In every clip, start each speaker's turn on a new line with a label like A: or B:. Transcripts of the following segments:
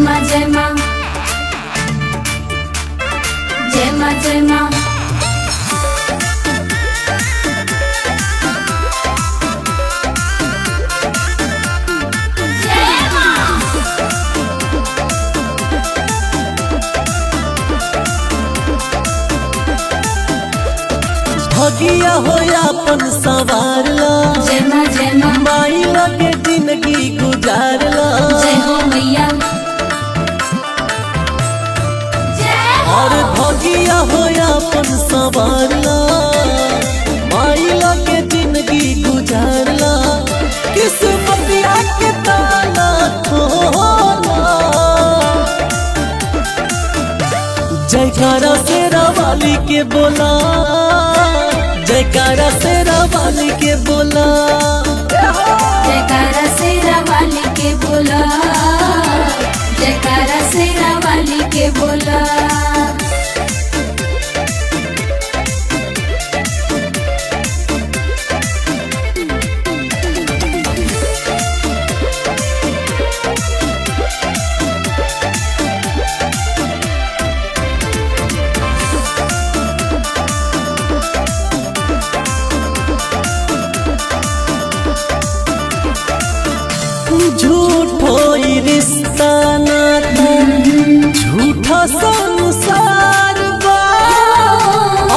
A: माँ जय माँ जय माँ जय माँ।
B: भगिया होया अपन सवार ला,
A: जय माँ जय माँ।
B: माई के जिंदगी गुजार ला।
A: जय हो मैया
B: और भगिया होया अपन सवार ला, माई के जिंदगी गुजार ला। किस्मतिया के ताला खोला, जयकारा शेरा वाली के बोला, जयकारा शेरा वाली के बोला।
A: जयकारा शेरा वाली के बोला, जयकारा शेरा वाली के बोला।
B: झूठो ही रिश्ता नाता, झूठा संसार बा।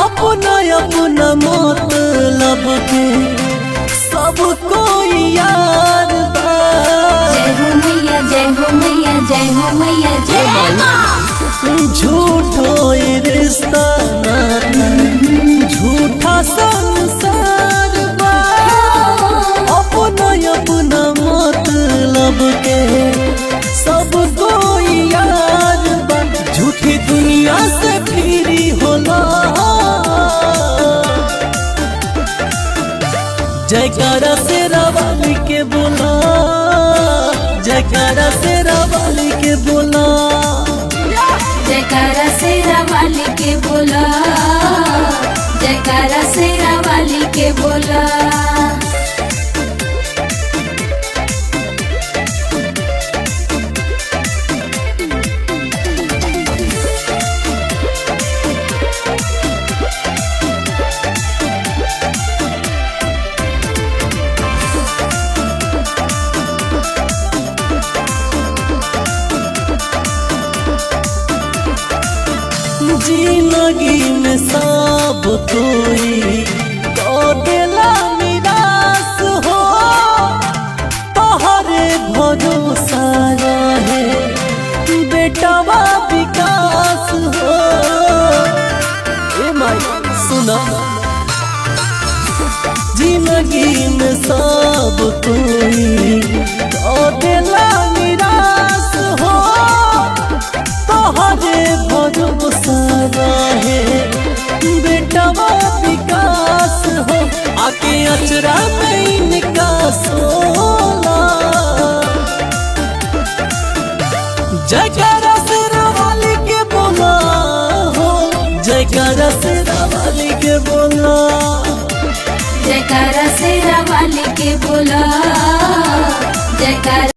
B: अपना अपना मतलब के सब कोई यार बा।
A: जय हो मैया जय हो मैया जय हो मैया जय माँ।
B: झूठो ही रिश्ता नाता, झूठा संसार बा। अपना अपना मतलब के सब कोई यार बा। झूठी दुनिया से फिरी होला, जयकारा शेरा वाली के बोला, जयकारा शेरा वाली के बोला।
A: जयकारा शेरा वाली के बोला, जयकारा शेरा वाली के बोला।
B: जिंदगी में सब कोई देला निराश हो, तोहरे भरोसा रहे बेटवा विकास हो। ए माई सुना, जिंदगी में सब कोई देला निराश हो, तोहरे भरोसा रहे बेटवा विकास हो। आके अचरा में इनका सोला, जयकारा शेरा वाली के बोला हो, जयकारा शेरा वाली के बोला।
A: जयकारा शेरा वाली के बोला, जयकारा